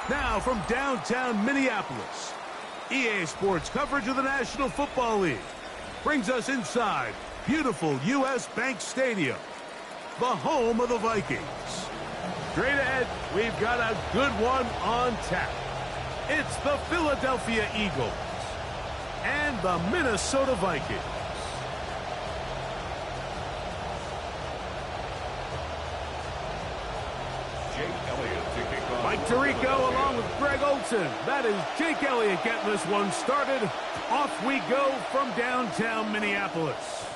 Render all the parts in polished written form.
Now from downtown Minneapolis, EA Sports coverage of the National Football League brings us inside beautiful U.S. Bank Stadium, the home of the Vikings. Straight ahead, we've got a good one on tap. It's the Philadelphia Eagles and the Minnesota Vikings. Mike Tirico along with Greg Olsen. That is Jake Elliott getting this one started. Off we go from downtown Minneapolis.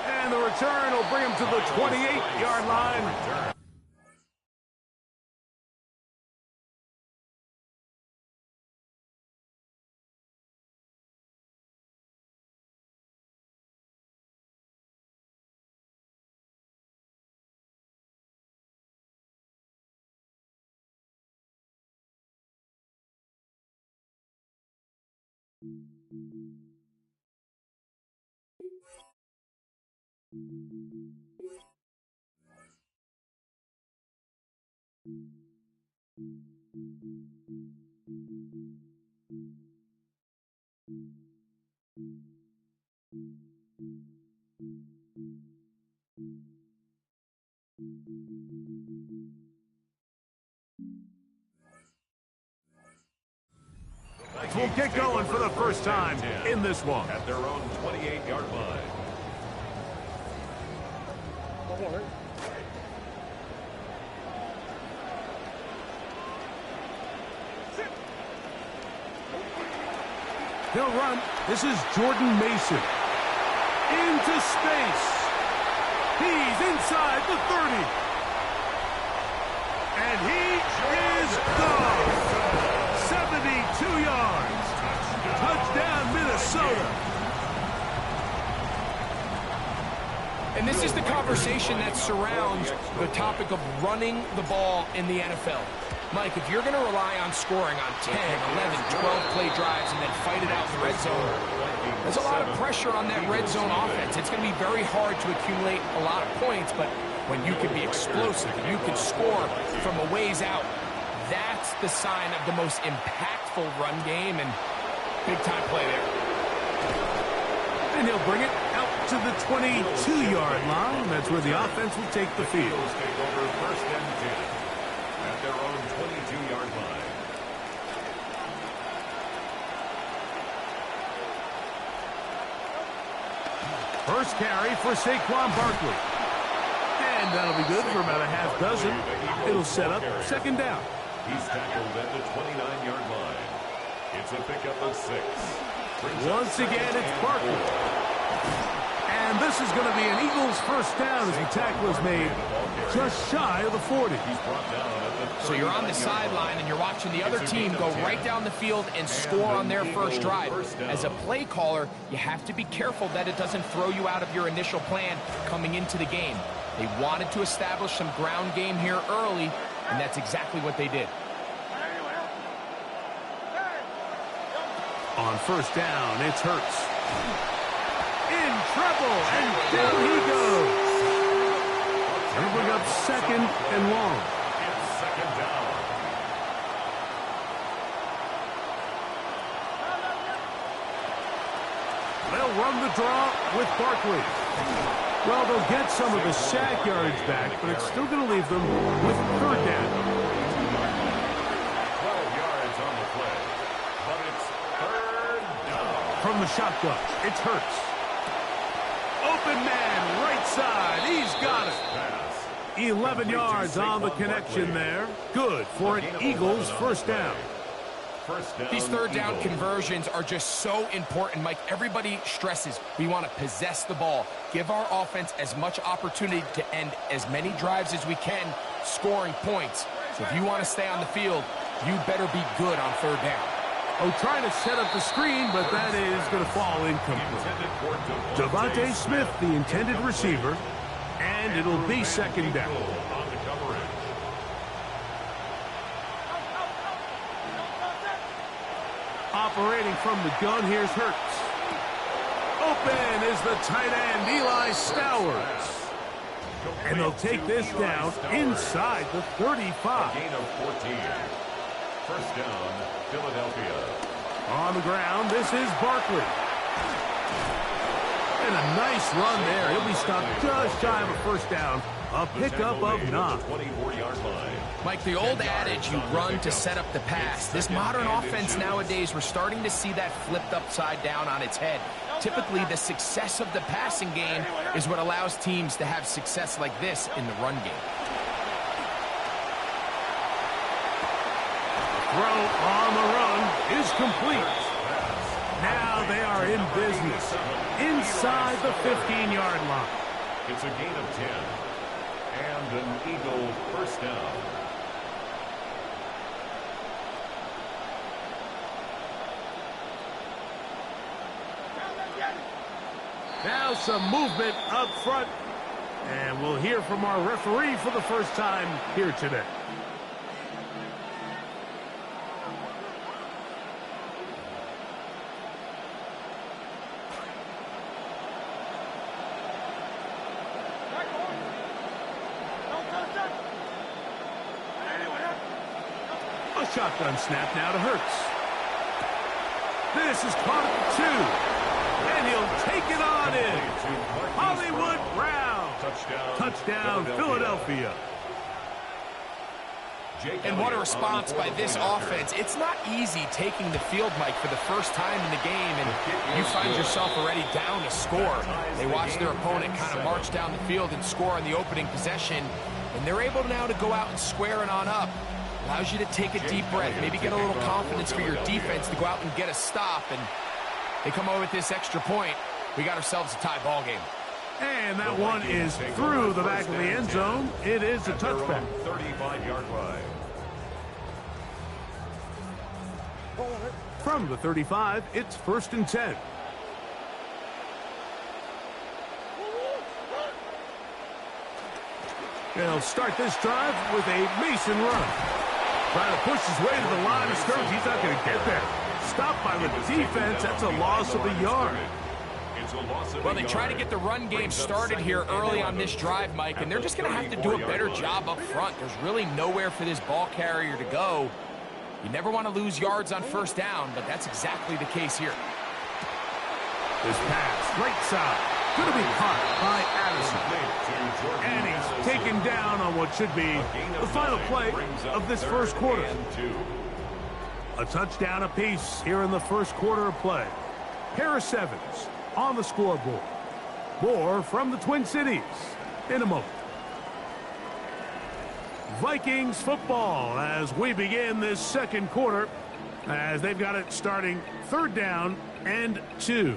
And the return will bring him to the 28-yard line. We'll get going for the first time in this one. At their own 28-yard line. He'll run. This is Jordan Mason. Into space. He's inside the 30. And he is gone. 72 yards. Touchdown, Minnesota. And this is the conversation that surrounds the topic of running the ball in the NFL. Mike, if you're going to rely on scoring on 10, 11, 12-play drives and then fight it out in the red zone, there's a lot of pressure on that red zone offense. It's going to be very hard to accumulate a lot of points, but when you can be explosive and you can score from a ways out, that's the sign of the most impactful run game, and big-time play there. And he'll bring it out to the 22-yard line. That's where the offense will take the field. Take over first and 10 at their own 22-yard line. First carry for Saquon Barkley. And that'll be good for about a half dozen. It'll set up second down. He's tackled at the 29-yard line. It's a pickup of 6. Once again, it's Barkley. And this is going to be an Eagles first down as the tackle is made just shy of the 40. So you're on the sideline and you're watching the other team go right down the field and score on their first drive. As a play caller, you have to be careful that it doesn't throw you out of your initial plan coming into the game. They wanted to establish some ground game here early, and that's exactly what they did. On first down, it's Hurts. In trouble, and down he goes. They'll bring up second and long. It's second down. They'll run the draw with Barkley. Well, they'll get some of the sack yardage back, but it's still going to leave them with third down. 12 yards on the play, but it's third down. From the shotgun, it's Hurts. Open man, right side. He's got it. 11 yards on the connection there. Good for an Eagles first down. These third down conversions are just so important, Mike. Everybody stresses we want to possess the ball, give our offense as much opportunity to end as many drives as we can, scoring points. So if you want to stay on the field, you better be good on third down. Oh, trying to set up the screen, but that is going to fall incomplete. Devontae Smith, the intended receiver, and it'll be second down. Operating from the gun, here's Hurts. Open is the tight end, Eli Stowers. And they'll take this down inside the 35. Gain of 14. First down, Philadelphia. On the ground, this is Barkley. And a nice run there. He'll be stopped just shy of a first down. A pickup of 9. 24-yard line. Mike, the old adage, you run to set up the pass. This modern offense nowadays, we're starting to see that flipped upside down on its head. Typically, the success of the passing game is what allows teams to have success like this in the run game. Throw on the run is complete. Now they are in business inside the 15-yard line. It's a gain of 10. And an Eagle first down. Now some movement up front. And we'll hear from our referee for the first time here today. A shotgun snap now to Hurts. This is caught at the 2. And he'll take it on in. Hollywood Brown. Touchdown, Philadelphia. And what a response by this offense. It's not easy taking the field, Mike, for the first time in the game, and you find yourself already down a score. They watch their opponent kind of march down the field and score on the opening possession, and they're able now to go out and square it on up. Allows you to take a deep breath, maybe get a little confidence for your defense to go out and get a stop, and they come away with this extra point. We got ourselves a tie ball game. And that one is through the back of the end zone. It is a touchback. 35-yard line. From the 35, it's 1st and 10. They'll start this drive with a Mason run. Trying to push his way to the line of scrimmage. He's not going to get there. Stopped by the defense. That's a loss of a yard. Well, they try to get the run game started here early on this drive, Mike, and they're just going to have to do a better job up front. There's really nowhere for this ball carrier to go. You never want to lose yards on first down, but that's exactly the case here. This pass, right side, going to be caught by Addison. And he's taken down on what should be the final play of this first quarter. A touchdown apiece here in the first quarter of play. Pair of 7s on the scoreboard. More from the Twin Cities in a moment. Vikings football as we begin this second quarter, as they've got it starting 3rd down and 2.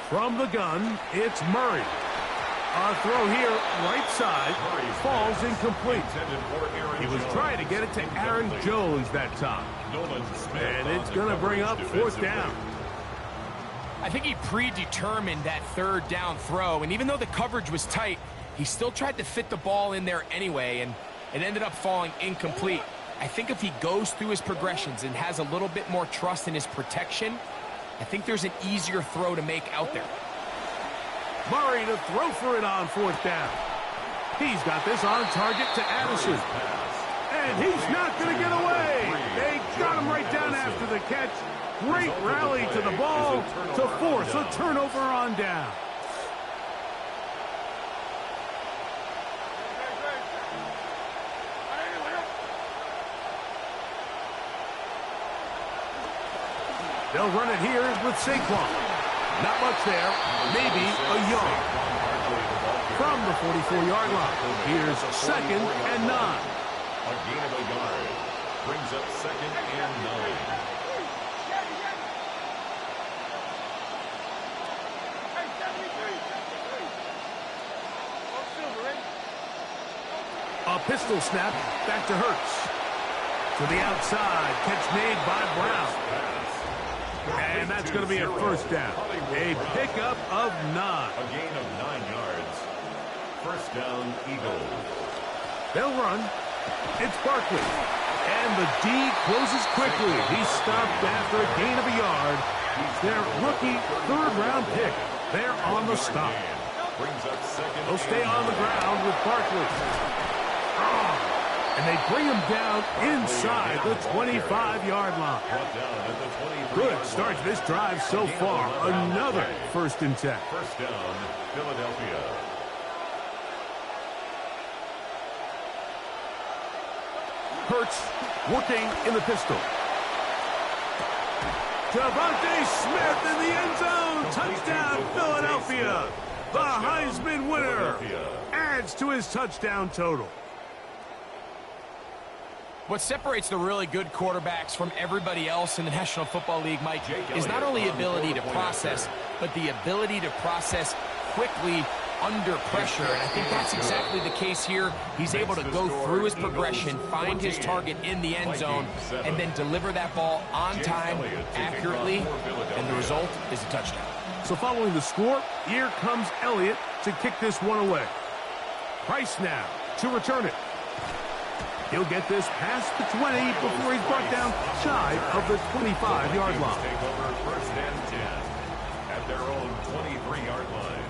From the gun, it's Murray. A throw here, right side, falls incomplete. He was trying to get it to Aaron Jones that time. And it's going to bring up 4th down. I think he predetermined that 3rd down throw, and even though the coverage was tight, he still tried to fit the ball in there anyway, and it ended up falling incomplete. I think if he goes through his progressions and has a little bit more trust in his protection, I think there's an easier throw to make out there. Murray to throw for it on 4th down. He's got this on target to Addison. And he's not going to get away. They got him right down after the catch. Great rally to the ball to force a turnover on down. They'll run it here with Saquon. Not much there, maybe a yard. From the 44-yard line, here's 2nd and 9. A gain of a yard brings up 2nd and 9. A pistol snap back to Hurts. To the outside, catch made by Brown. And that's going to be a 1st down. A pickup of 9. A gain of 9 yards. 1st down, Eagles. They'll run. It's Barkley. And the D closes quickly. He's stopped after a gain of a yard Their rookie third-round pick. They're on the stop. They'll stay on the ground with Barkley. And they bring him down inside the 25-yard line. Good start to this drive so far. Another 1st and 10. First down, Philadelphia. Hurts working in the pistol. Devontae Smith in the end zone. Touchdown, Philadelphia. The Heisman winner adds to his touchdown total. What separates the really good quarterbacks from everybody else in the National Football League, Mike, is not only ability to process, but the ability to process quickly under pressure. And I think that's exactly the case here. He's able to go through his progression, find his target in the end zone, and then deliver that ball on time, accurately, and the result is a touchdown. So following the score, here comes Elliott to kick this one away. Price now to return it. He'll get this past the 20 before he's brought down shy of the 25-yard line. Take over 1st and 10 at their own 23-yard line.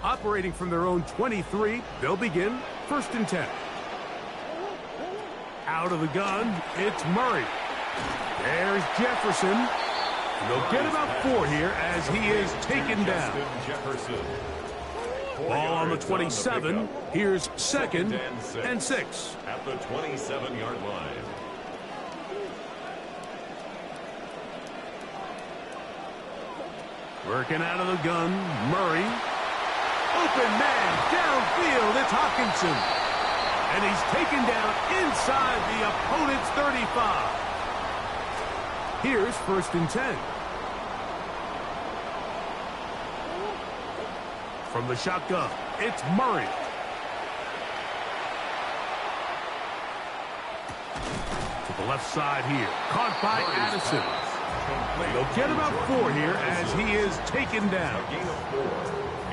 Operating from their own 23, they'll begin 1st and 10. Out of the gun, it's Murray. There's Jefferson. And they'll get about 4 here as he is taken down. Jefferson. Ball on the 27. Here's 2nd and 6. At the 27-yard line. Working out of the gun, Murray. Open man downfield. It's Hawkinson. And he's taken down inside the opponent's 35. Here's 1st and 10. From the shotgun, it's Murray. To the left side here. Caught by Addison. They'll get about 4 here as he is taken down. A gain of 4.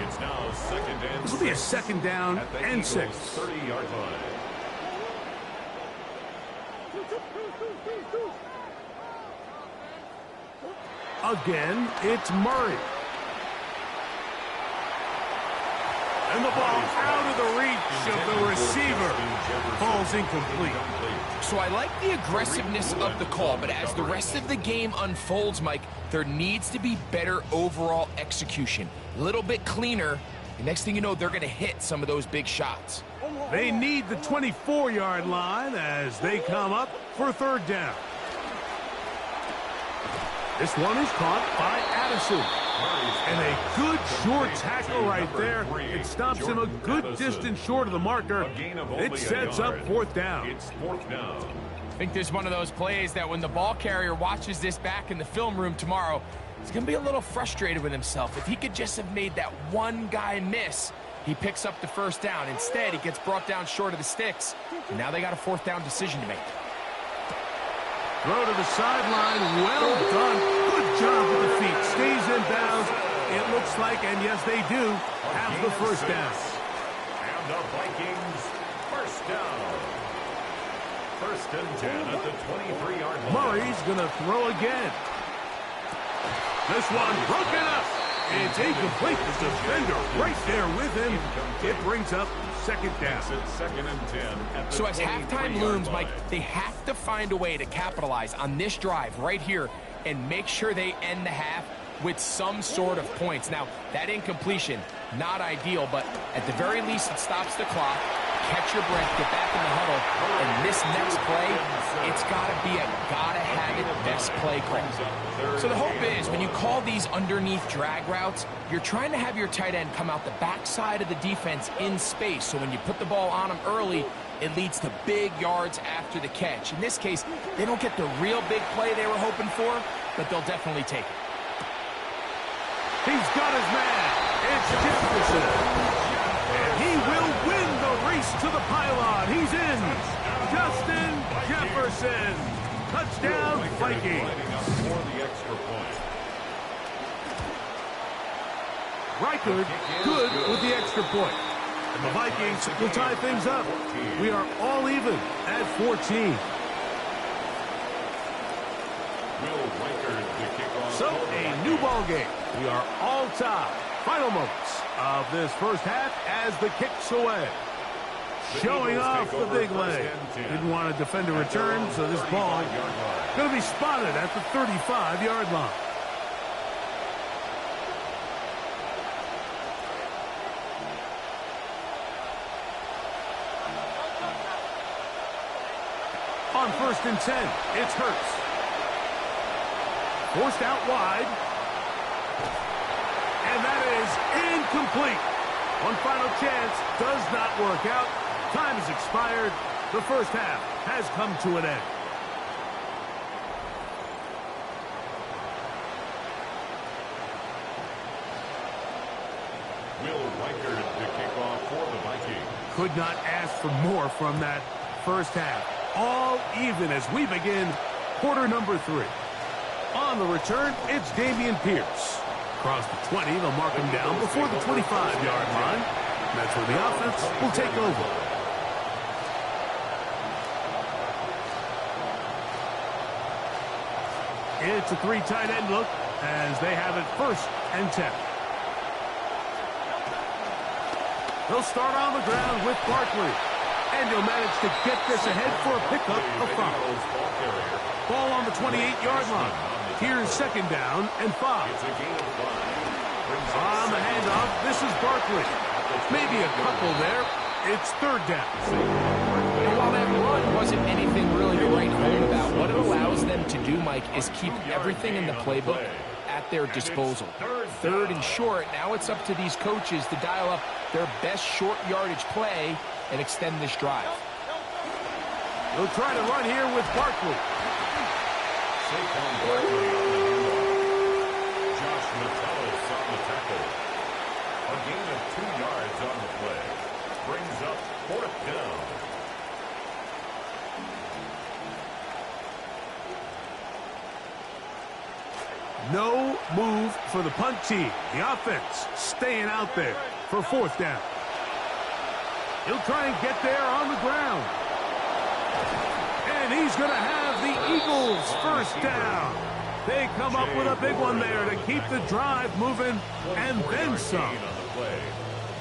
It's now 2nd and 6. This will be a 2nd down and 6. 30-yard line. Again, it's Murray. And the ball out of the reach of the receiver. Falls incomplete. So I like the aggressiveness of the call, but as the rest of the game unfolds, Mike, there needs to be better overall execution. A little bit cleaner. The next thing you know, they're going to hit some of those big shots. They need the 24-yard line as they come up for 3rd down. This one is caught by Addison. And a good short tackle right there. It stops him a good distance short of the marker. It sets up 4th down. It's 4th down. I think there's one of those plays that when the ball carrier watches this back in the film room tomorrow, he's going to be a little frustrated with himself. If he could just have made that one guy miss, he picks up the 1st down. Instead, he gets brought down short of the sticks. And now they got a 4th down decision to make. Throw to the sideline. Well done. Good job with the feet. Stays in bounds. It looks like, and yes, they do, have the 1st down. And the Vikings, 1st down. 1st and 10 at the 23-yard line. Murray's going to throw again. This one broken up. It's incomplete. The defender right there with him. It brings up 2nd down. It's 2nd and 10 at the So as halftime looms, line. Mike, they have to find a way to capitalize on this drive right here and make sure they end the half with some sort of points. Now, that incompletion, not ideal, but at the very least, it stops the clock. Catch your breath, get back in the huddle, and this next play, it's got to be a gotta-have-it best play call. So the hope is, when you call these underneath drag routes, you're trying to have your tight end come out the backside of the defense in space, so when you put the ball on him early, it leads to big yards after the catch. In this case, they don't get the real big play they were hoping for, but they'll definitely take it. He's got his man. It's Jefferson. And he will win the race to the pylon. He's in. Justin Jefferson. Touchdown, Vikings. For the extra point. Reichard good with the extra point. And the Vikings will tie things up. We are all even at 14. So, a new ball game. We are all tied. Final moments of this first half as the kick's away. Showing off the big leg. Didn't want to defend a return, so this ball going to be spotted at the 35-yard line. On 1st and 10, it's Hurts. Forced out wide. And that is incomplete. One final chance does not work out. Time has expired. The first half has come to an end. Will Reichard the kickoff for the Vikings. Could not ask for more from that first half. All even as we begin quarter number 3. On the return, it's Dameon Pierce. Across the 20, they'll mark him down before the 25-yard line. That's where the offense will take over. It's a 3 tight end look as they have it 1st and 10. They'll start on the ground with Barkley. And he'll manage to get this ahead for a pickup of 5. Ball on the 28-yard line. Here's 2nd down and 5. On the handoff, this is Barkley. Maybe a couple there. It's 3rd down. And while that run wasn't anything really to write home about, what it allows them to do, Mike, is keep everything in the playbook at their disposal. 3rd and short, now it's up to these coaches to dial up their best short yardage play and extend this drive. They'll try to run here with Barkley. Saquon Barkley on the handoff. Josh Metellus on the tackle. A gain of 2 yards on the play. Brings up 4th down. No move for the punt team. The offense staying out there for 4th down. He'll try and get there on the ground. And he's going to have the Eagles 1st down. They come up with a big one there to keep the drive moving and then some.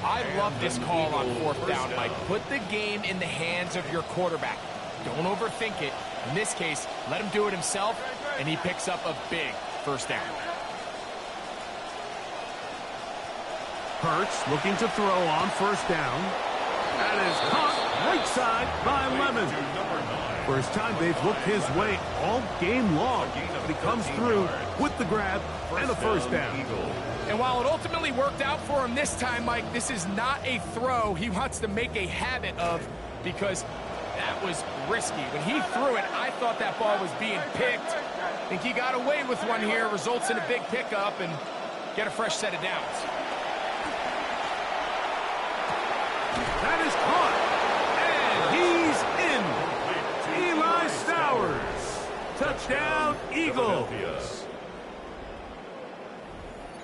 I love this call on 4th down, Mike. Put the game in the hands of your quarterback. Don't overthink it. In this case, let him do it himself, and he picks up a big 1st down. Hurts looking to throw on 1st down. That is caught right side by Lemon. First time they've looked his way all game long, but he comes through with the grab and a 1st down. And while it ultimately worked out for him this time, Mike, this is not a throw he wants to make a habit of, because that was risky. When he threw it, I thought that ball was being picked. I think he got away with one here, results in a big pickup and get a fresh set of downs. That is caught, and he's in. Eli Stowers. Touchdown, Eagles.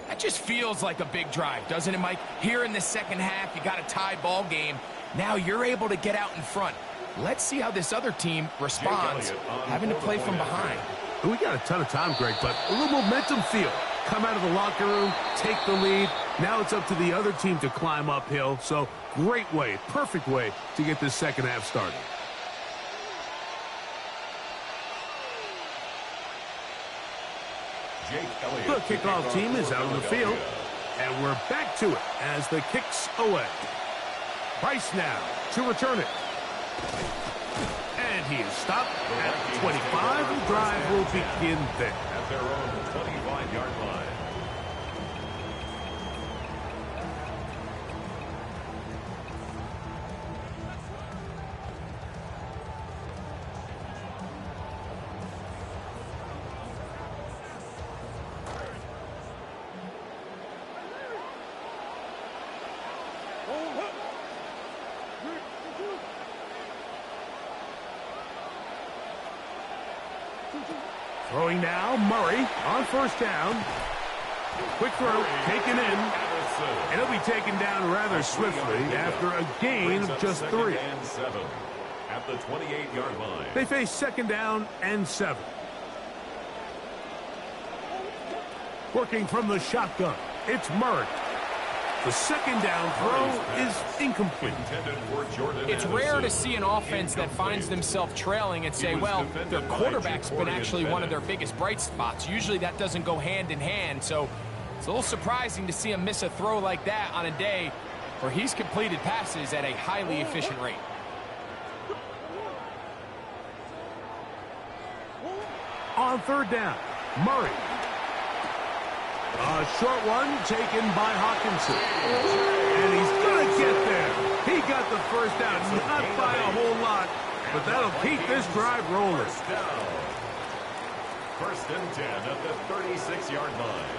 That just feels like a big drive, doesn't it, Mike? Here in the 2nd half, you got a tie ball game. Now you're able to get out in front. Let's see how this other team responds, having to play from behind. We got a ton of time, Greg, but a little momentum feel. Come out of the locker room, take the lead. Now it's up to the other team to climb uphill. So great way, perfect way to get this 2nd half started. The kickoff team is out on the field, and we're back to it as the kick's away. Price now to return it. And he is stopped at 25. The drive will begin there. At their own 25-yard line. Throwing now, Murray on 1st down. Quick throw, taken in. And he'll be taken down rather swiftly after a gain of just 3. At the 28-yard line. They face 2nd down and 7. Working from the shotgun, it's Murray. The second down throw is incomplete. It's rare to see an offense that finds themselves trailing and say, well, their quarterback's been actually one of their biggest bright spots. Usually that doesn't go hand in hand, so it's a little surprising to see him miss a throw like that on a day where he's completed passes at a highly efficient rate. On third down, Murray. A short one taken by Hawkinson. And he's going to get there. He got the first down, not by a whole lot, but that'll keep this drive rolling. First and 10 at the 36-yard line.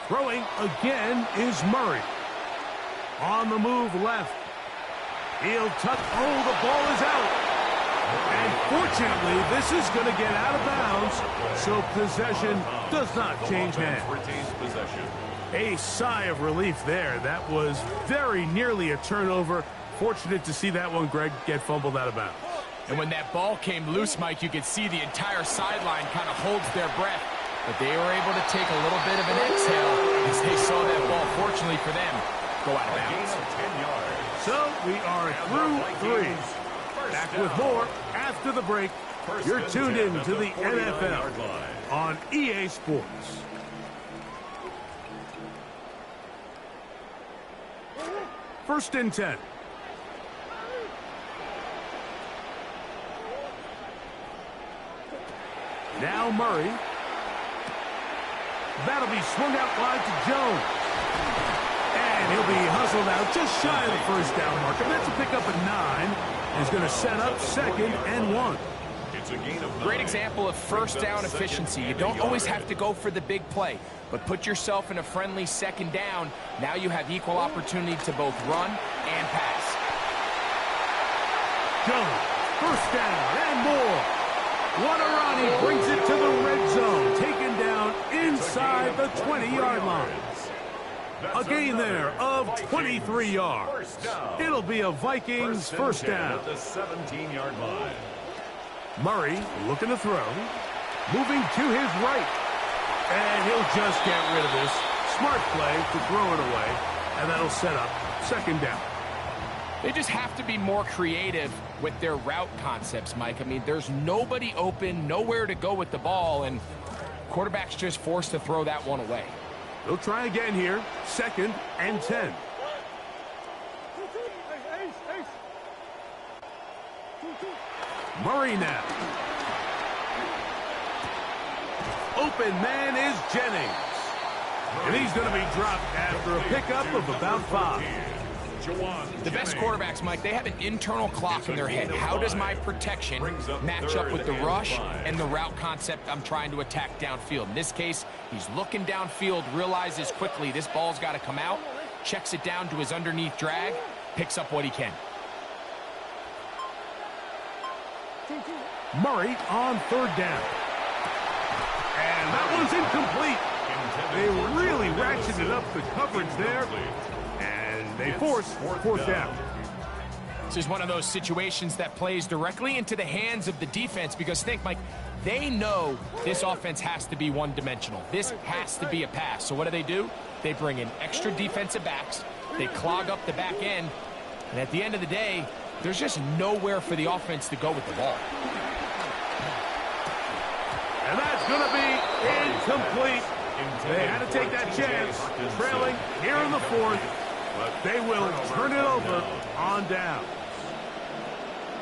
Throwing again is Murray. On the move left. He'll tuck. Oh, the ball is out. And fortunately, this is going to get out of bounds, so possession does not change hands. A sigh of relief there. That was very nearly a turnover. Fortunate to see that one, Greg, get fumbled out of bounds. And when that ball came loose, Mike, you could see the entire sideline kind of holds their breath. But they were able to take a little bit of an exhale as they saw that ball, fortunately for them, go out of bounds. So we are through three. Back with more after the break. You're tuned in to the NFL on EA Sports. First and 10. Now Murray. That'll be swung out wide to Jones. And he'll be hustled out just shy of the first down marker. That's a pickup at 9. Is going to set up second and 1. Great example of first down efficiency. You don't always have to go for the big play, but put yourself in a friendly second down. Now you have equal opportunity to both run and pass. Jones, first down and more. Waterani brings it to the red zone, taken down inside the 20-yard line. A gain there of 23 yards. It'll be a Vikings first down. At the 17-yard line. Murray looking to throw. Moving to his right. And he'll just get rid of this. Smart play to throw it away. And that'll set up second down. They just have to be more creative with their route concepts, Mike. I mean, there's nobody open, nowhere to go with the ball, and quarterback's just forced to throw that one away. They'll try again here. Second and 10. Murray now. Open man is Jennings. And he's going to be dropped after a pickup of about 5. The best quarterbacks, Mike, they have an internal clock in their head. How does my protection match up with the rush and the route concept I'm trying to attack downfield? In this case, he's looking downfield, realizes quickly this ball's got to come out, checks it down to his underneath drag, picks up what he can. Murray on third down. And that one's incomplete. They really ratcheted up the coverage there. They force fourth down. This is one of those situations that plays directly into the hands of the defense because think, Mike, they know this offense has to be one-dimensional. This has to be a pass. So what do? They bring in extra defensive backs. They clog up the back end. And at the end of the day, there's just nowhere for the offense to go with the ball. And that's going to be incomplete. They had to take that chance, trailing here in the fourth. But they will turn it over on down.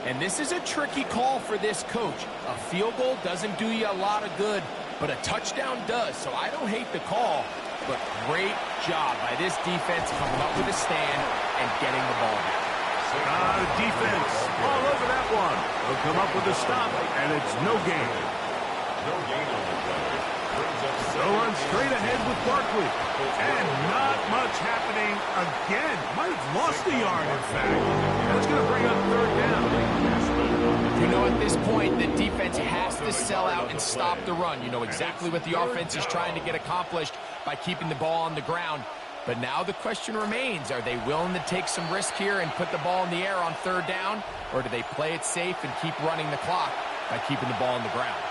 And this is a tricky call for this coach. A field goal doesn't do you a lot of good, but a touchdown does. So I don't hate the call, but great job by this defense coming up with a stand and getting the ball back. Defense all over that one. They'll come up with a stop, and it's no gain. No gain on the play. They'll run straight ahead with Barkley. And not much happening again. Might have lost the yard, in fact. That's going to bring up third down. You know, at this point, the defense has to sell out and stop the run. You know exactly what the offense is trying to get accomplished by keeping the ball on the ground. But now the question remains, are they willing to take some risk here and put the ball in the air on third down? Or do they play it safe and keep running the clock? by keeping the ball on the ground.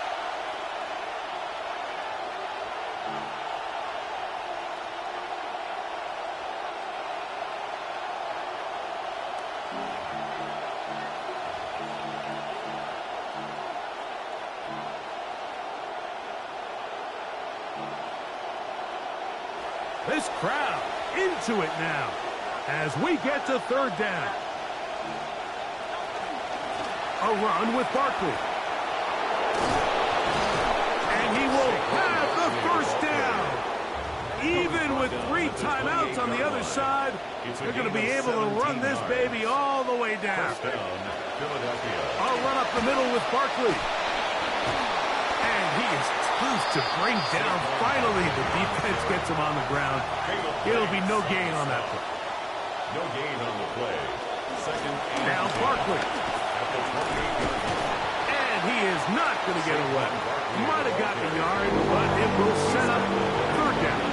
This crowd into it now as we get to third down. A run with Barkley. And he will have the first down. Even with 3 timeouts on the other side, they're going to be able to run this baby all the way down. A run up the middle with Barkley. And he is tough to bring down. Finally, the defense gets him on the ground. It'll be no gain on that play. No gain on the play. Second and now Barkley. And he is not going to get away. Might have gotten a yard, but it will set up third down.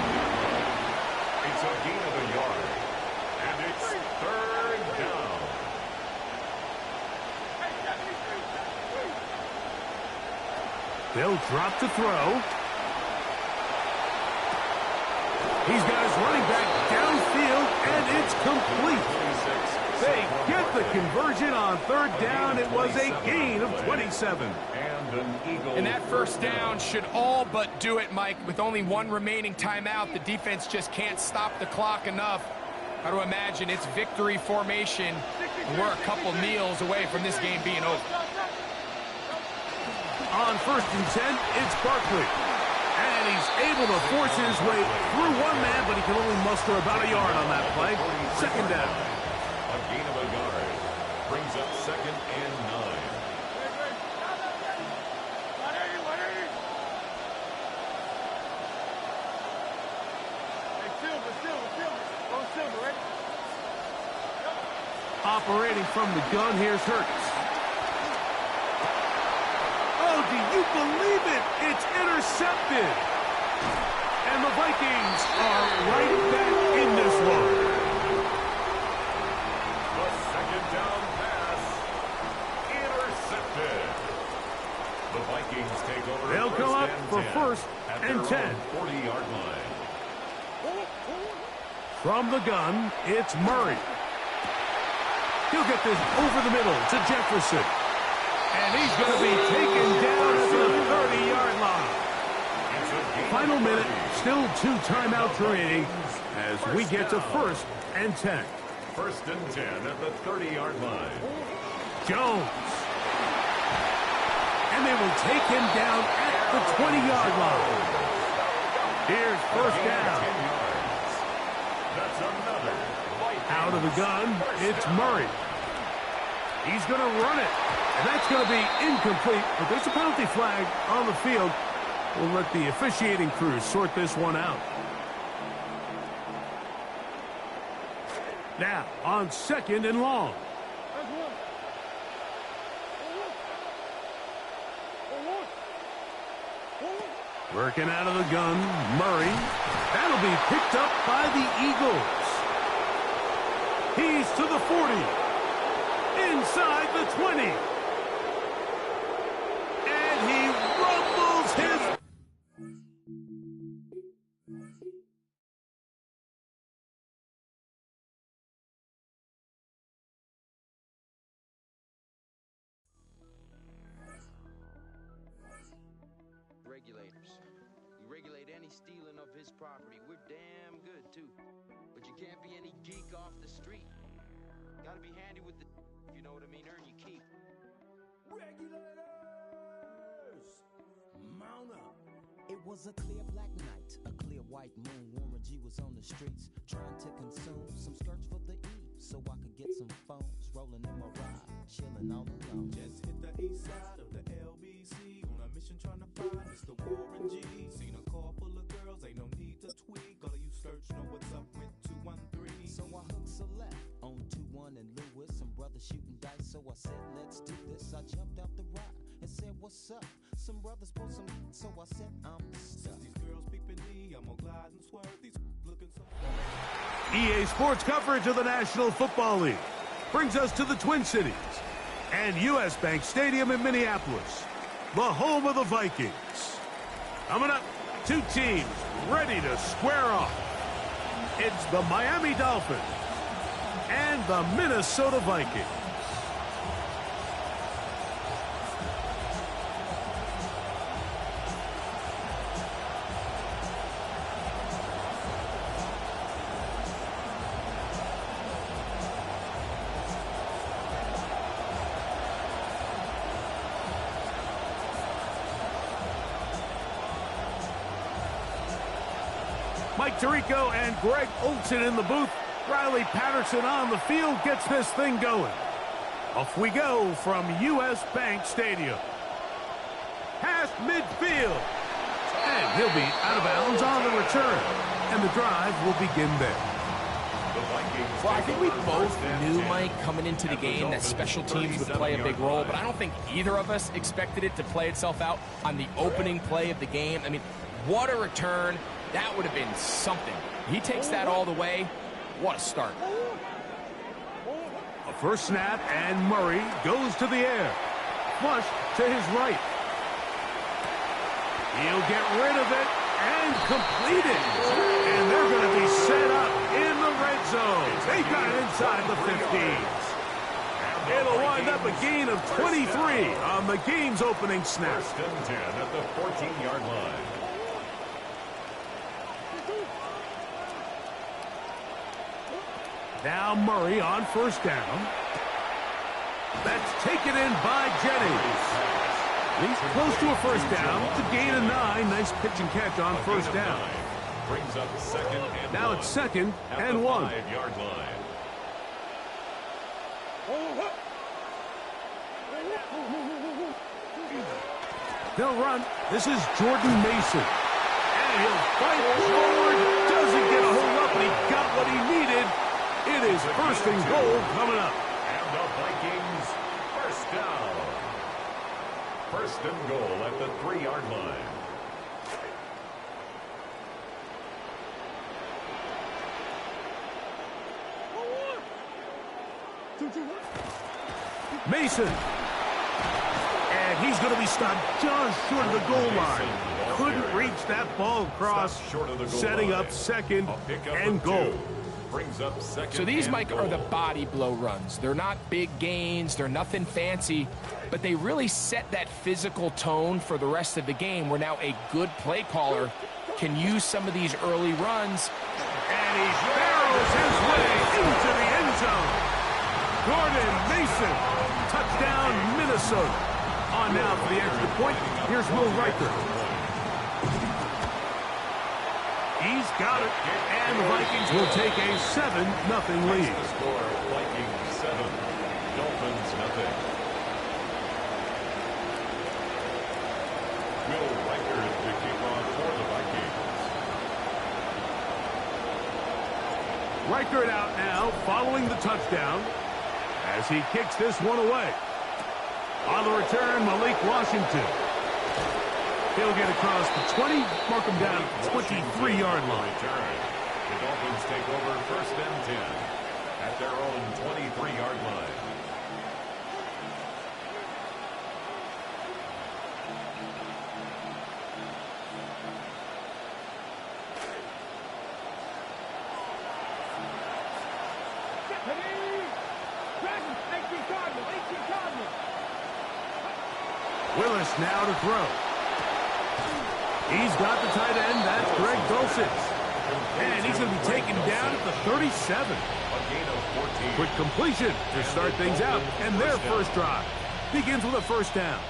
It's a gain of a yard. And it's third down. They'll drop to throw. He's got his running back downfield, and it's complete. They get the conversion on third down. It was a gain of 27. And that first down should all but do it, Mike. With only 1 remaining timeout, the defense just can't stop the clock enough. Got to imagine it's victory formation, and we're a couple kneels away from this game being over. On first and 10, it's Barkley. And he's able to force his way through one man, but he can only muster about a yard on that play. Second down. A gain of a yard brings up second and 9. Operating from the gun, here's Hurts. Oh, do you believe it? It's intercepted. And the Vikings are right back in this one. The second down pass intercepted. The Vikings take over. They'll come up for first and 10. 40-yard line. From the gun, it's Murray. He'll get this over the middle to Jefferson. And he's going to be taken down at the 30-yard line. Final minute, still 2 timeouts remaining as we get to first and 10. First and 10 at the 30-yard line. Jones. And they will take him down at the 20-yard line. Here's first down. That's another. Out of the gun, it's Murray. He's going to run it. And that's going to be incomplete, but there's a penalty flag on the field. We'll let the officiating crew sort this one out. Now, on second and long. Working out of the gun, Murray. That'll be picked up by the Eagles. He's to the 40. Inside the 20. And he rumbles his... Regulators. We regulate any stealing of his property. We're damn good, too. But you can't be any geek off the street. Gotta be handy with the... You know what I mean? Earn your keep. Regulators! Mount up. It was a clear black night, a clear white moon. Warren G was on the streets, trying to consume some skirts for the eve, so I could get some phones, rolling in my ride, chilling all alone. Just hit the east side of the LBC, on a mission trying to find Mr. Warren G. Seen a car full of girls, ain't no need to tweak. All of you search know what's up with 213. So I hooked select on 21 and Lewis, some brothers shooting dice, so I said, let's do this. I jumped out the ride and said, what's up? Some brothers pulled some, so I said, I'm stuck. Since these girls peeping me, I'm gonna glide and swerve. These looking so... EA Sports coverage of the National Football League brings us to the Twin Cities and U.S. Bank Stadium in Minneapolis, the home of the Vikings. Coming up, two teams ready to square off. It's the Miami Dolphins and the Minnesota Vikings. Mike Tirico and Greg Olsen in the booth. Riley Patterson on the field gets this thing going. Off we go from U.S. Bank Stadium. Past midfield. And he'll be out of bounds on the return. And the drive will begin there. Well, I think we both knew, Mike, coming into the game that special teams would play a big role, but I don't think either of us expected it to play itself out on the opening play of the game. I mean, what a return. That would have been something. He takes that all the way. What a start. A first snap, and Murray goes to the air. Flush to his right. He'll get rid of it and complete it. And they're going to be set up in the red zone. They got it inside the 15s. It'll wind up a gain of 23 on the game's opening snap. First and 10 at the 14-yard line. Now Murray on first down. That's taken in by Jennings. He's close to a first down. It's a gain of 9. Nice pitch and catch on first down. Brings up second and now it's second and 1. 5-yard line. They'll run. This is Jordan Mason. And he'll fight forward. Doesn't get a hold up, but he got what he needed. It is first and goal coming up. And the Vikings first down. First and goal at the 3-yard line. Mason. And he's going to be stopped just short of the goal line. Couldn't reach that ball across, setting up second and goal. Brings up second. So these, Mike, are the body blow runs. They're not big gains. They're nothing fancy, but they really set that physical tone for the rest of the game where now a good play caller can use some of these early runs. And he barrels his way into the end zone. Jordan Mason, touchdown Minnesota. On now for the extra point. Here's Will Riker. He's got it, and the Vikings will take a 7-0 lead. The score, Vikings 7, Dolphins 0. Will Riker to kick off for the Vikings. Riker it out now, following the touchdown, as he kicks this one away. On the return, Malik Washington. He'll get across the 20, mark him down at the 23-yard line. The Dolphins take over first and 10 at their own 23-yard line. Willis now to throw. He's got the tight end. That's Greg Dulcich. And he's going to be taken down at the 37. A gain of 14. Quick completion to start things out. And their first drive begins with a first down.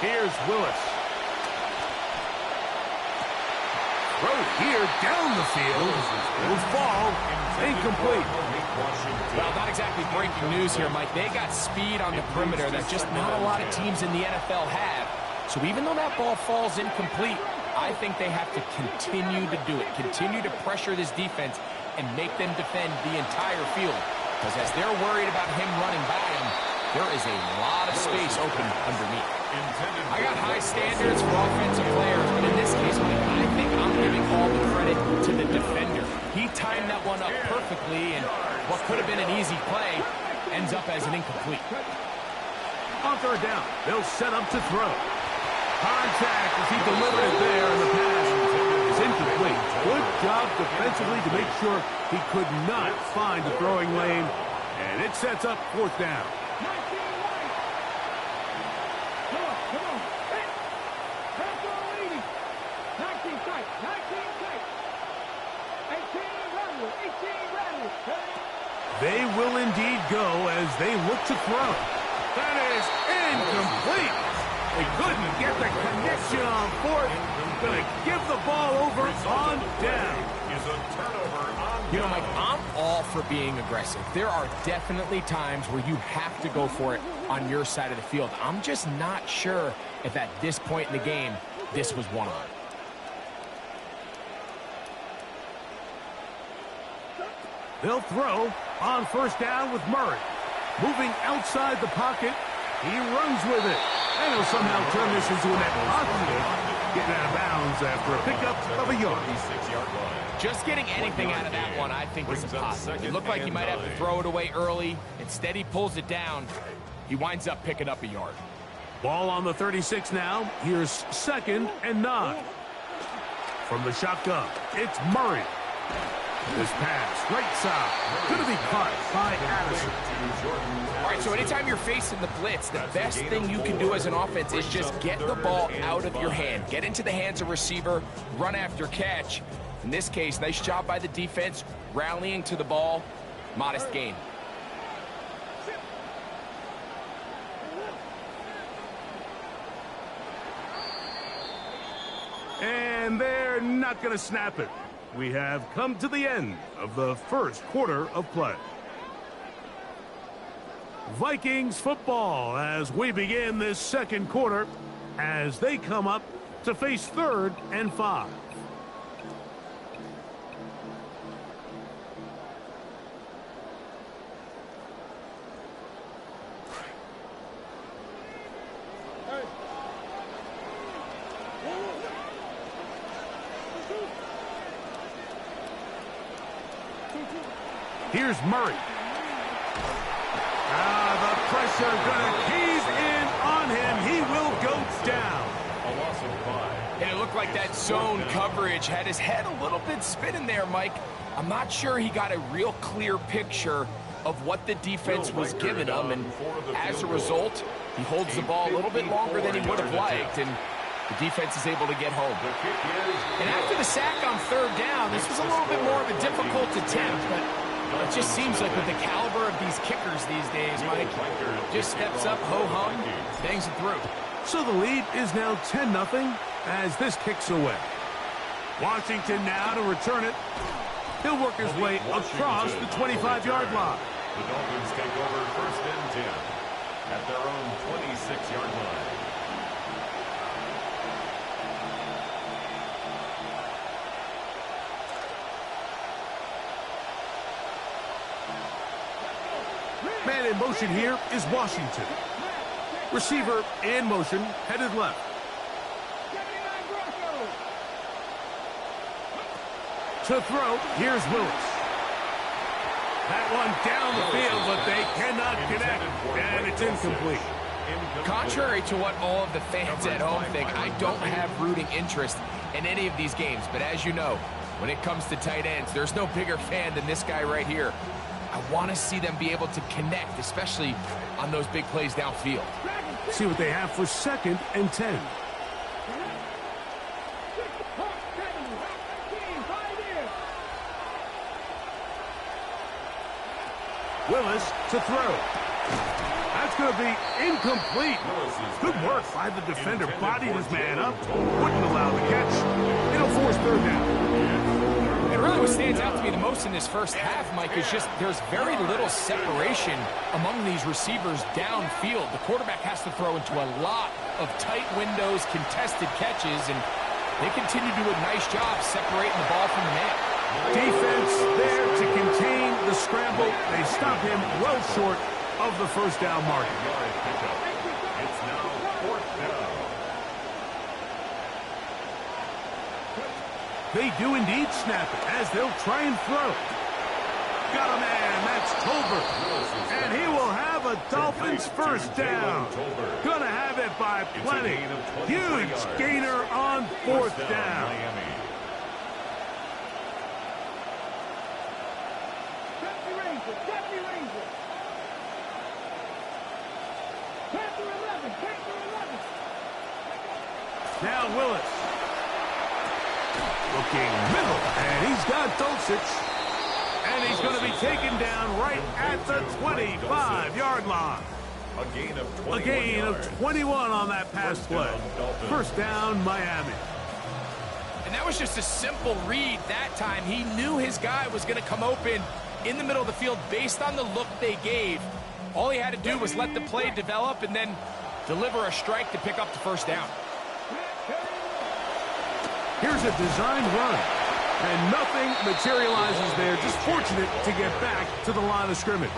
Here's Willis. Throw here down the field. It'll fall. Incomplete. Well, not exactly breaking news here, Mike. They got speed on the perimeter that just not a lot of teams in the NFL have. So even though that ball falls incomplete, I think they have to continue to do it. Continue to pressure this defense and make them defend the entire field. Because as they're worried about him running by them, there is a lot of space open underneath. I got high standards for offensive players, but in this case, Mike, I think I'm giving all the credit to the defender. He timed that one up perfectly, and what could have been an easy play ends up as an incomplete. On third down, they'll set up to throw. Contact as he delivered it there, and the pass is incomplete. Good job defensively to make sure he could not find the throwing lane, and it sets up fourth down. They will indeed go as they look to throw. That is incomplete. They couldn't get the connection on fourth. Going to give the ball over on down. Is a turnover on You know, down. Mike, I'm all for being aggressive. There are definitely times where you have to go for it on your side of the field. I'm just not sure if at this point in the game, this was one of them. They'll throw on first down with Murray. Moving outside the pocket, he runs with it. And he'll somehow turn this into a net positive. Getting out of bounds after a pickup of a yard. 36-yard line. Just getting anything out of that one, I think, is a positive. It looked like he might have to throw it away early. Instead, he pulls it down. He winds up picking up a yard. Ball on the 36 now. Here's 2nd and 9. From the shotgun, it's Murray. This pass, right side, going to be caught by Addison. All right, so anytime you're facing the blitz, the best thing you can do as an offense is just get the ball out of your hand. Get into the hands of receiver, run after catch. In this case, nice job by the defense, rallying to the ball. Modest gain. And they're not going to snap it. We have come to the end of the first quarter of play. Vikings football as we begin this second quarter as they come up to face 3rd and 5. Here's Murray. The pressure going to cave in on him. He will go down. A loss of 5. And it looked like that zone coverage had his head a little bit spinning there, Mike. I'm not sure he got a real clear picture of what the defense was giving him, and as a result, he holds the ball a little bit longer than he would have liked, and the defense is able to get home. And after the sack on 3rd down, this was a little bit more of a difficult attempt, but it just seems like with the caliber of these kickers these days, Mike, just steps up, ho-hum, bangs it through. So the lead is now 10-0 as this kicks away. Washington now to return it. He'll work his way across the 25-yard line. The Dolphins take over 1st and 10 at their own 26-yard line. Man in motion here is Washington. Receiver in motion, headed left. To throw, here's Willis. That one down the field, but they cannot connect, and it's incomplete. Contrary to what all of the fans at home think, I don't have rooting interest in any of these games. But as you know, when it comes to tight ends, there's no bigger fan than this guy right here. I want to see them be able to connect, especially on those big plays downfield. See what they have for 2nd and 10. Willis to throw. That's going to be incomplete. Good work by the defender. Bodied his man up. Wouldn't allow the catch. It'll force 3rd down. And really what stands out to me the most in this first half, Mike, is just there's very little separation among these receivers downfield. The quarterback has to throw into a lot of tight windows, contested catches, and they continue to do a nice job separating the ball from the man. Defense there to contain the scramble. They stop him well short of the 1st down mark. It's now 4th down. They do indeed snap it as they'll try and throw. got a man. That's Tolbert. And he will have a Dolphins first down. Gonna have it by plenty. Huge gainer on fourth down. Now Willis. Looking middle, and he's got Dulcich. And he's going to be taken down right at the 25-yard line. A gain of 21 on that pass play. First down, Miami. And that was just a simple read that time. He knew his guy was going to come open in the middle of the field based on the look they gave. All he had to do was let the play develop and then deliver a strike to pick up the first down. Here's a designed run, and nothing materializes there. Just fortunate to get back to the line of scrimmage.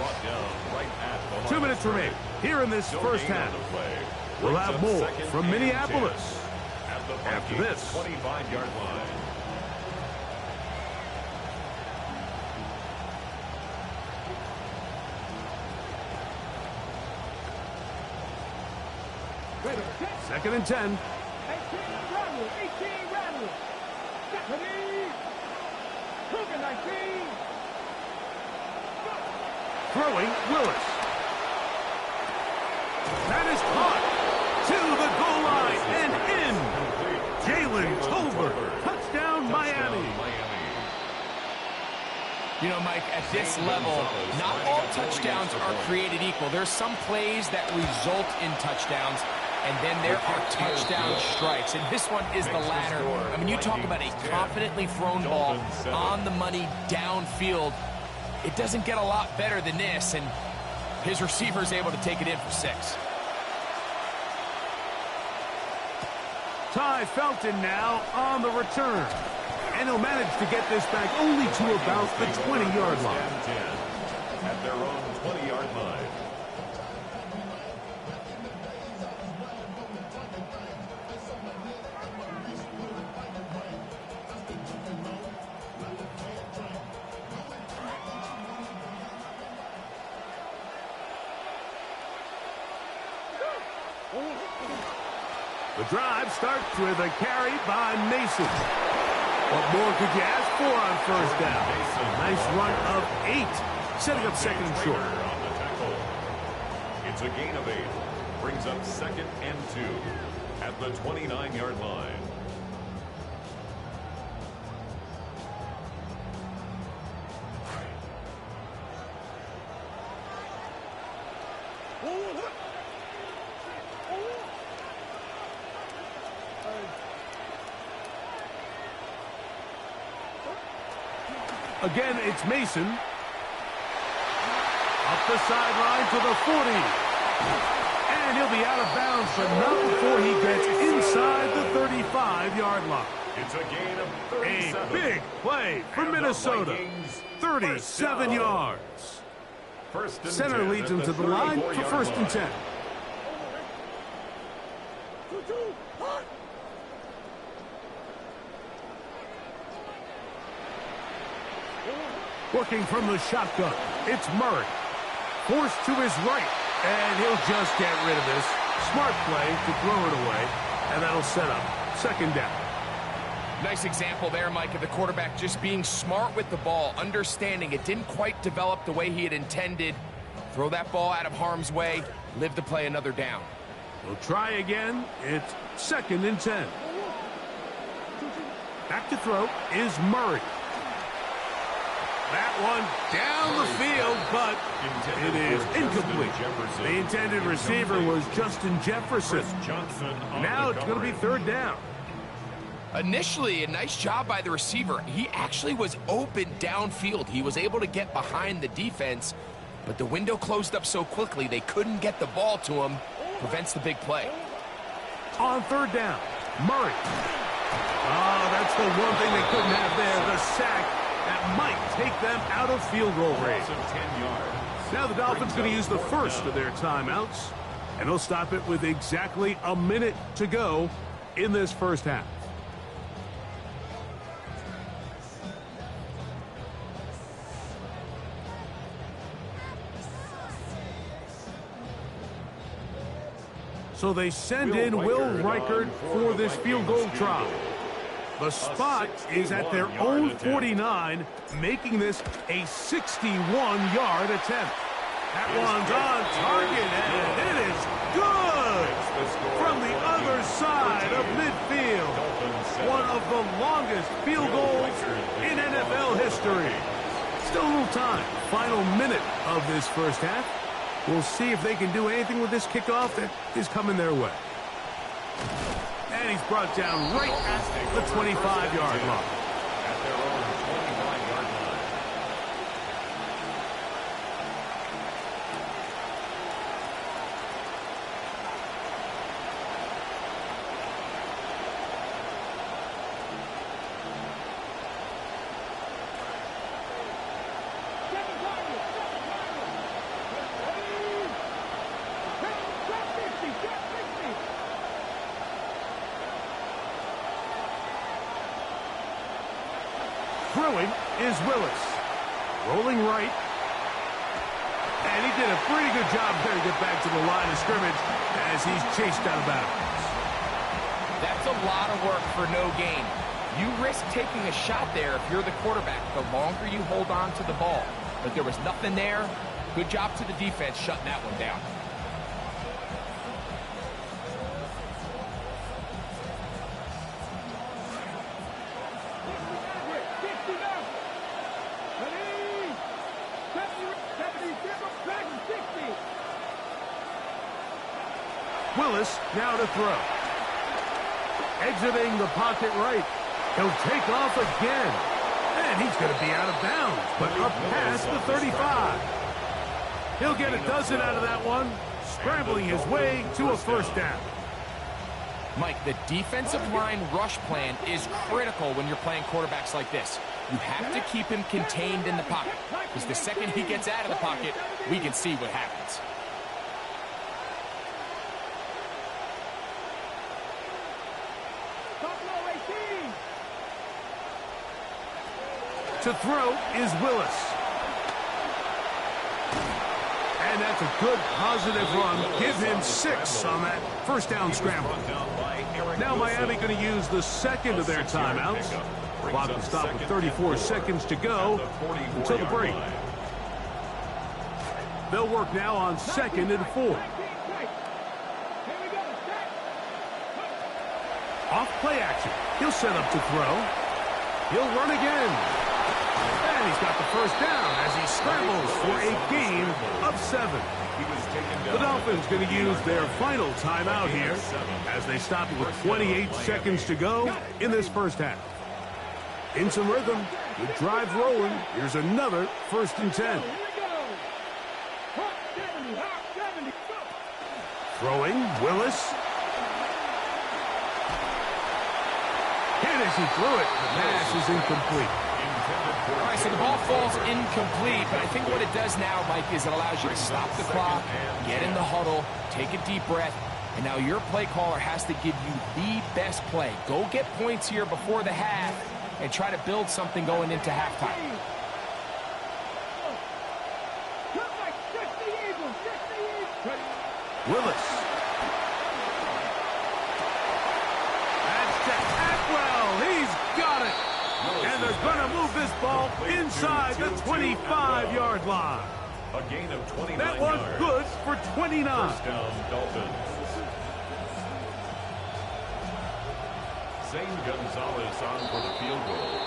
2 minutes remain here in this first half. We'll have more from Minneapolis after this. 25-yard line. Second and 10. Throwing, Willis. That is caught to the goal line and in. Jalen Tolbert. Touchdown, Miami. You know, Mike, at this level, not all touchdowns are created equal. There's some plays that result in touchdowns, and then there are touchdown strikes. And this one is the latter. I mean, you talk about a confidently thrown ball on the money downfield. It doesn't get a lot better than this, and his receiver is able to take it in for 6. Ty Felton now on the return. And he'll manage to get this back only to about the 20-yard line. At their own 20-yard line. The drive starts with a carry by Mason. What more could you ask for on first down? Nice run of 8, setting up second and short. It's a gain of 8. Brings up second and 2 at the 29-yard line. Again, it's Mason. Up the sideline to the 40. And he'll be out of bounds, but not before he gets inside the 35-yard line. It's a gain of 37. A big play for Minnesota. 37 yards. Center leads him to the line for first and 10. Working from the shotgun, it's Murray. Forced to his right, and he'll just get rid of this. Smart play to throw it away, and that'll set up second down. Nice example there, Mike, of the quarterback just being smart with the ball, understanding it didn't quite develop the way he had intended. Throw that ball out of harm's way, live to play another down. We'll try again. It's second and 10. Back to throw is Murray. That one down the field, but it is incomplete. The intended receiver was Justin Jefferson. Now it's going to be third down. Initially, a nice job by the receiver. He actually was open downfield. He was able to get behind the defense, but the window closed up so quickly they couldn't get the ball to him. Prevents the big play. On third down, Murray. Oh, that's the one thing they couldn't have there, the sack. That might take them out of field goal range. Now the Dolphins going to use the first of their timeouts, and they'll stop it with exactly a minute to go in this first half. So they send in Will Reichert for this field goal try. The spot is at their own 49, making this a 61-yard attempt. That one's on target, and it is good from the other side of midfield. One of the longest field goals in NFL history. Still a little time. Final minute of this first half. We'll see if they can do anything with this kickoff that is coming their way. And he's brought down right at the 25-yard line. At their own 25-yard line. Throwing is Willis. Rolling right. And he did a pretty good job there to get back to the line of scrimmage as he's chased out of bounds. That's a lot of work for no gain. You risk taking a shot there if you're the quarterback the longer you hold on to the ball. But there was nothing there. Good job to the defense shutting that one down. Willis now to throw. Exiting the pocket right. He'll take off again. And he's going to be out of bounds, but up past the 35. He'll get a dozen out of that one, scrambling his way to a first down. Mike, the defensive line rush plan is critical when you're playing quarterbacks like this. You have to keep him contained in the pocket, because the second he gets out of the pocket, we can see what happens. To throw is Willis. And that's a good positive run. Give him 6 on that first down scramble. Now Miami going to use the second of their timeouts. Clock will stop with 34 seconds to go until the break. They'll work now on 2nd and 4. Off play action. He'll set up to throw. He'll run again. And he's got the first down as he scrambles for a gain of 7. The Dolphins going to use their final timeout here as they stop it with 28 seconds to go in this first half. In some rhythm, the drive rolling. Here's another 1st and 10. Throwing, Willis. Hit as he threw it. The pass is incomplete. All right, so the ball falls incomplete, but I think what it does now, Mike, is it allows you to stop the clock, get in the huddle, take a deep breath, and now your play caller has to give you the best play. Go get points here before the half and try to build something going into halftime. Willis. That's to Atwell. He's got it. And they're going to move this ball inside the 25-yard line. A gain of 29 That one's yards. good for 29. First down, Dolphins. Zane Gonzalez on for the field goal.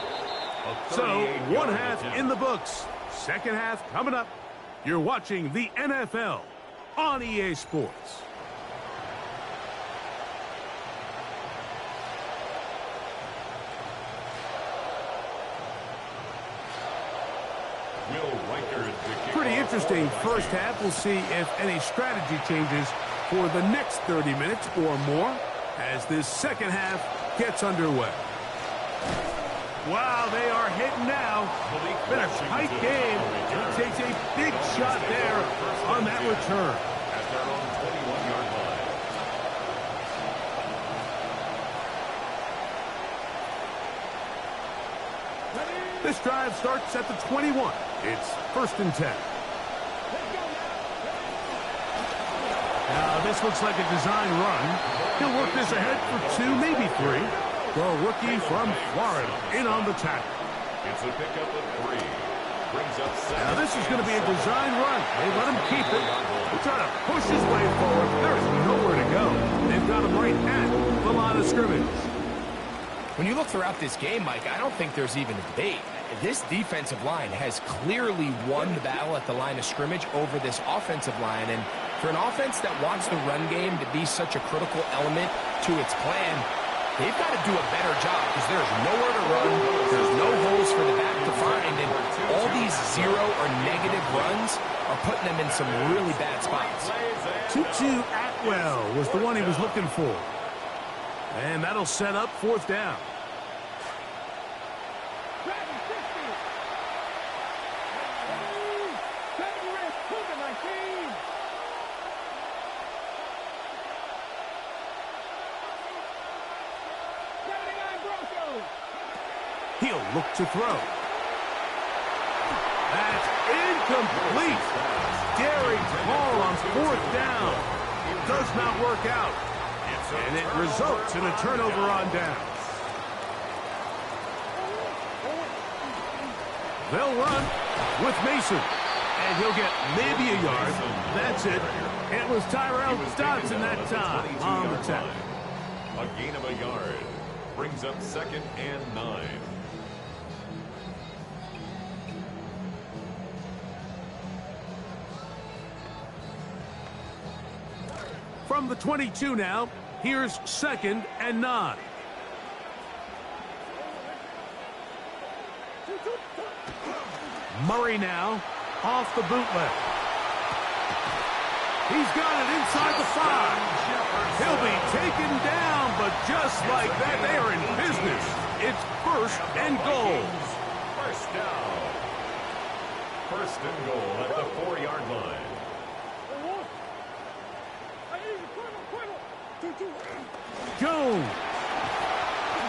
So, one half in the books. Second half coming up. You're watching the NFL on EA Sports. Pretty interesting first half. We'll see if any strategy changes for the next 30 minutes or more as this second half gets underway. Wow, they are hitting now. Been a tight game. He takes a big shot there on that return. At their own 21-yard line. This drive starts at the 21. It's 1st and 10. This looks like a design run. He'll work this ahead for 2, maybe 3. The rookie from Florida in on the tackle. It's a pickup of 3. Brings up 7. Now this is going to be a design run. They let him keep it. He'll try to push his way forward. There's nowhere to go. They've got him right at the line of scrimmage. When you look throughout this game, Mike, I don't think there's even a debate. This defensive line has clearly won the battle at the line of scrimmage over this offensive line. And for an offense that wants the run game to be such a critical element to its plan, they've got to do a better job because there's nowhere to run. There's no holes for the back to find. And all these 0 or negative runs are putting them in some really bad spots. Tutu Atwell was the one he was looking for. And that'll set up 4th down. He'll look to throw. That's incomplete. Daring call on 4th down. Does not work out. And it results in a turnover on downs. They'll run with Mason. And he'll get maybe a yard. That's it. It was Tyrell Dodson that time on the tackle. A gain of a yard. Brings up 2nd and 9. From the 22 now, here's 2nd and 9. Murray now off the bootleg. He's got it inside the 5. He'll be taken down, but just like that, they are in business. It's 1st and goal. First down. 1st and goal at the 4-yard line. Jones.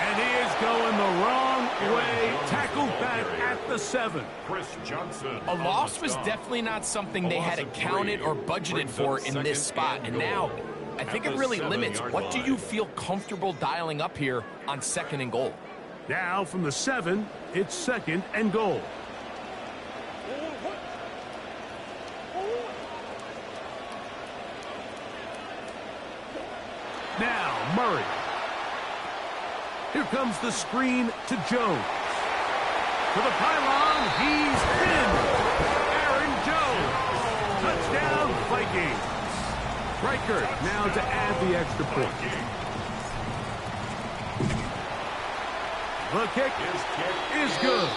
And he is going the wrong way. Tackled back at the 7. Chris Johnson. A loss was definitely not something they had accounted or budgeted for in this spot. And now, I think it really limits what do you feel comfortable dialing up here on 2nd and goal. Now from the 7, it's 2nd and goal. Now Murray. Here comes the screen to Jones. To the pylon, he's in. Aaron Jones. Touchdown, Vikings. Reichert now to add the extra point. The kick is good.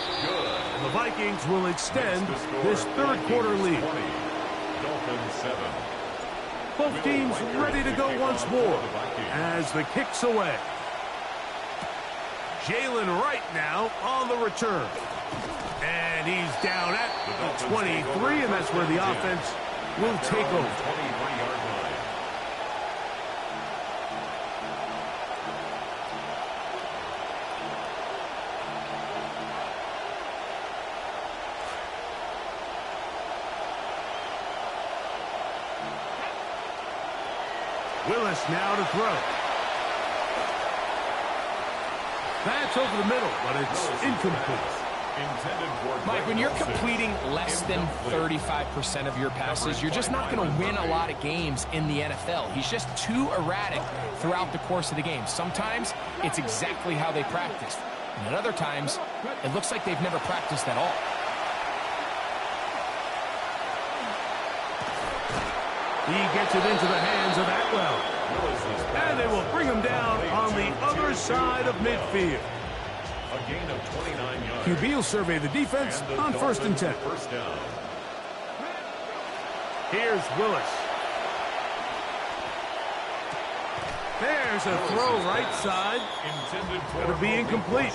And the Vikings will extend this 3rd quarter lead. Dolphins 7. Both teams ready to go once more as the kick's away. Jalen Wright now on the return. And he's down at the 23, and that's where the offense will take over. 23-yard line. Willis now to throw. That's over the middle, but it's incomplete. Mike, when you're completing less than 35% of your passes, you're just not going to win a lot of games in the NFL. He's just too erratic throughout the course of the game. Sometimes it's exactly how they practiced. And at other times, it looks like they've never practiced at all. He gets it into the hands of Atwell. And they will bring him down on the other side of midfield. A gain of 29 yards. QB will survey the defense on 1st and 10. First down. Here's Willis. There's a throw right side. It'll be incomplete.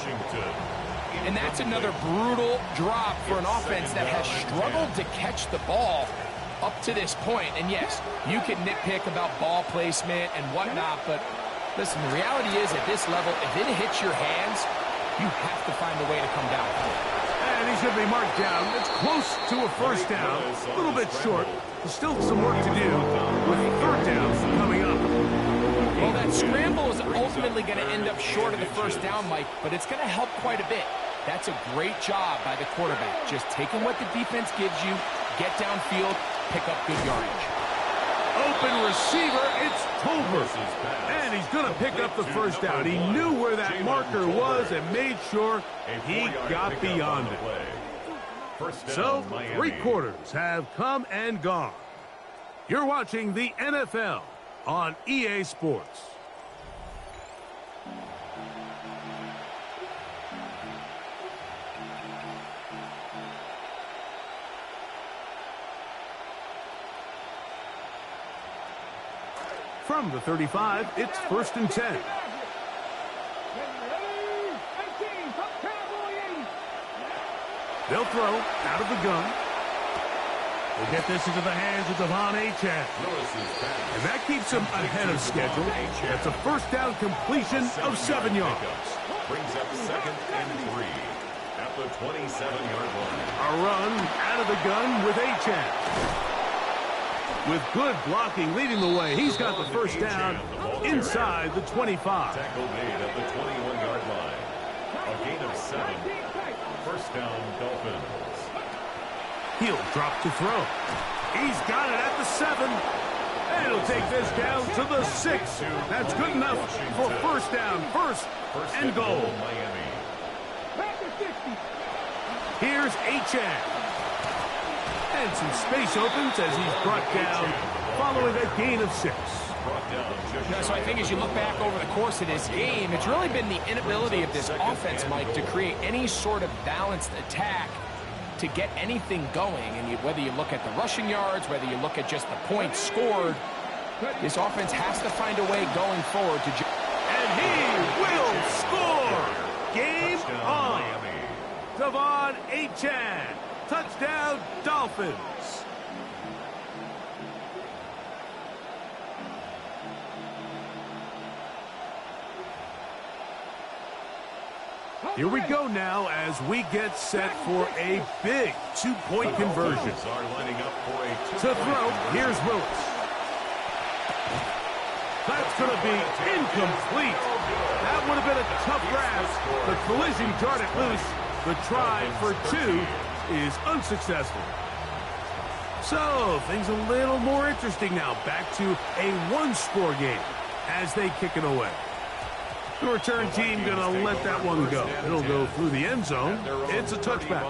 And that's another brutal drop for an offense that has struggled to catch the ball up to this point. And yes, you can nitpick about ball placement and whatnot, but listen, the reality is at this level, if it hits your hands, you have to find a way to come down. And he's going to be marked down. It's close to a first down. A little bit short. Still some work to do with third down coming up. Well, that scramble is ultimately going to end up short of the first down, Mike, but it's going to help quite a bit. That's a great job by the quarterback. Just taking what the defense gives you, get downfield, pick up good yardage. Open receiver, it's Tolbert. And he's going to pick up the first down. He knew where that marker was and made sure he got beyond it. So, 3 quarters have come and gone. You're watching the NFL on EA Sports. From the 35, it's 1st and 10. They'll throw out of the gun. They'll get this into the hands of Devon Achane. And that keeps him ahead of schedule. That's a first down completion of 7 yards. Brings up 2nd and 3 at the 27-yard line. A run out of the gun with Achane. With good blocking leading the way, he's got the first down inside the 25. Tackle made at the 21-yard line. A gain of 7. First down, Dolphins. He'll drop to throw. He's got it at the 7. And he'll take this down to the 6. That's good enough for first down, first and goal. Miami. Here's Achane. And some space opens as he's brought down following a gain of 6. So I think as you look back over the course of this game, it's really been the inability of this offense, Mike, to create any sort of balanced attack to get anything going. And whether you look at the rushing yards, whether you look at just the points scored, this offense has to find a way going forward to... And he will score! Game on! Devon Achane. Touchdown, Dolphins. Here we go now as we get set for a big 2-point conversion. To throw, here's Willis. That's going to be incomplete. That would have been a tough grab. The collision jarred it loose. The try for 2 is unsuccessful. So, things a little more interesting now. Back to a 1-score game as they kick it away. The return team going to let that one go. It'll go through the end zone. It's a touchback.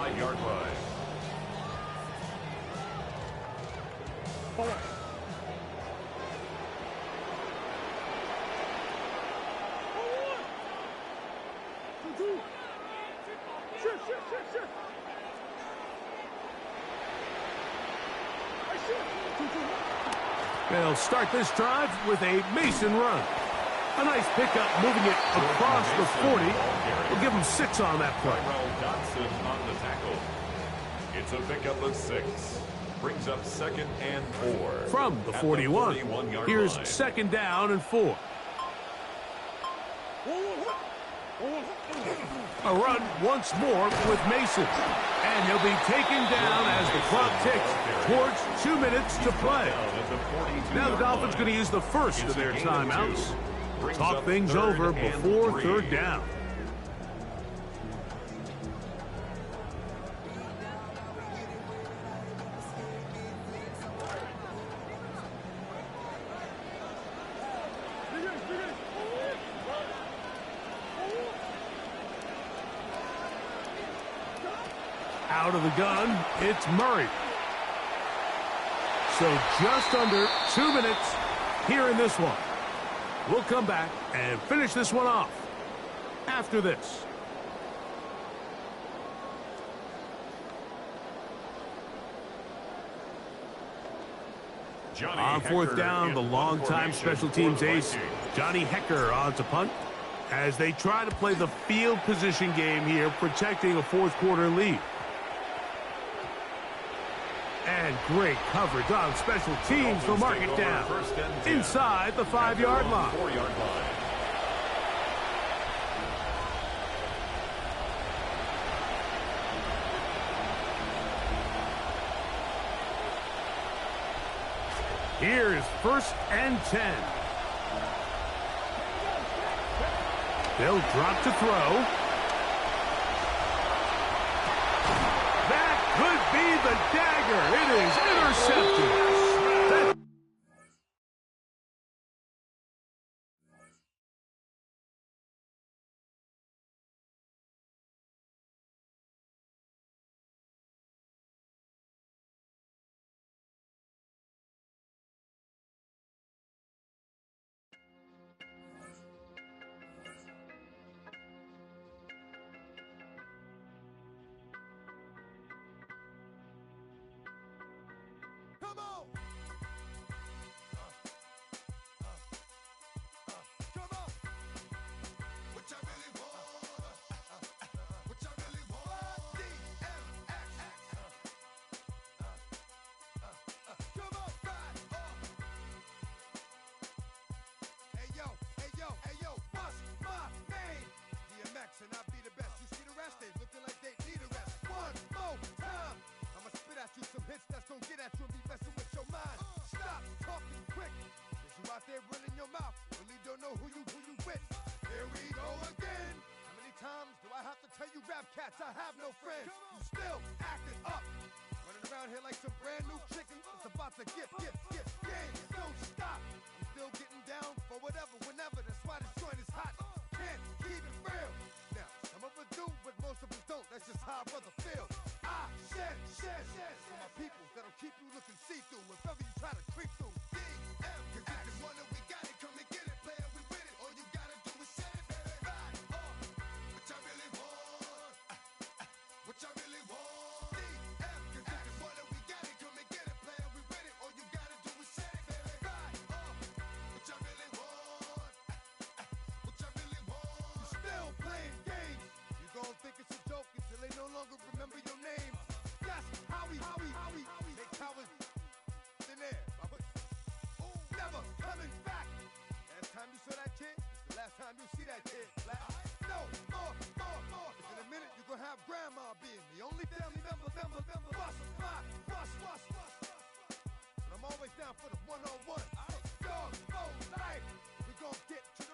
They'll start this drive with a Mason run. A nice pickup moving it across the 40. We'll give him 6 on that play. On the tackle. It's a pickup of 6. Brings up 2nd and 4. From the 41. Here's 2nd down and 4. A run once more with Mason. And he'll be taken down as the clock ticks towards 2 minutes to play. Now the Dolphins going to use the first of their timeouts. Talk things over before third down. Out of the gun, it's Murray. So just under 2 minutes here in this one. We'll come back and finish this one off after this. On fourth down, the longtime special teams ace, Johnny Hecker, on to punt as they try to play the field position game here, protecting a fourth-quarter lead. And great coverage on special teams to mark it down inside the 5-yard line. Here's 1st and 10. They'll drop to throw. That could be the dagger. It is intercepted. Come on! Come on! What I really want? What I really want? DMX! Come on, ride! Hey yo, hey yo, hey yo, what's my name? DMX, and I be the best. You see the rest? They looking like they need a rest. One more time! I'ma spit at you some hits that's gonna get at you and be messing with your mind. Stop talking quick. Cause you out there running your mouth. Really don't know who you with. Here we go again. How many times do I have to tell you rap cats I have no friends? You still acting up. Running around here like some brand new chicken. It's about to get game. Don't stop. I'm still getting down for whatever, whenever. That's why this joint is hot. Can't keep it real. Now, some of us do, but most of us don't. That's just how a brother feel. I shed for my people that'll keep you looking see-through if ever you try to creep through. DM, cause if it's one that we got it, come and get it, player, we with it. All you gotta do is set it, baby. Ride on, what I really want, what I really want. DM, cause if it's one that we got it, come and get it, player, we with it. All you gotta do is set it, baby. Ride on, what I really want, what I really want. You still playing games. You gon' think it's a joke until they no longer remember your name. That's how we make cowards in there. Never coming back. Last time you saw that kid, it's the last time you see that kid. Black. No more. In a minute you gon' have grandma being the only family member. Bust. And I'm always down for the one-on-one. Dog, life. We gon' get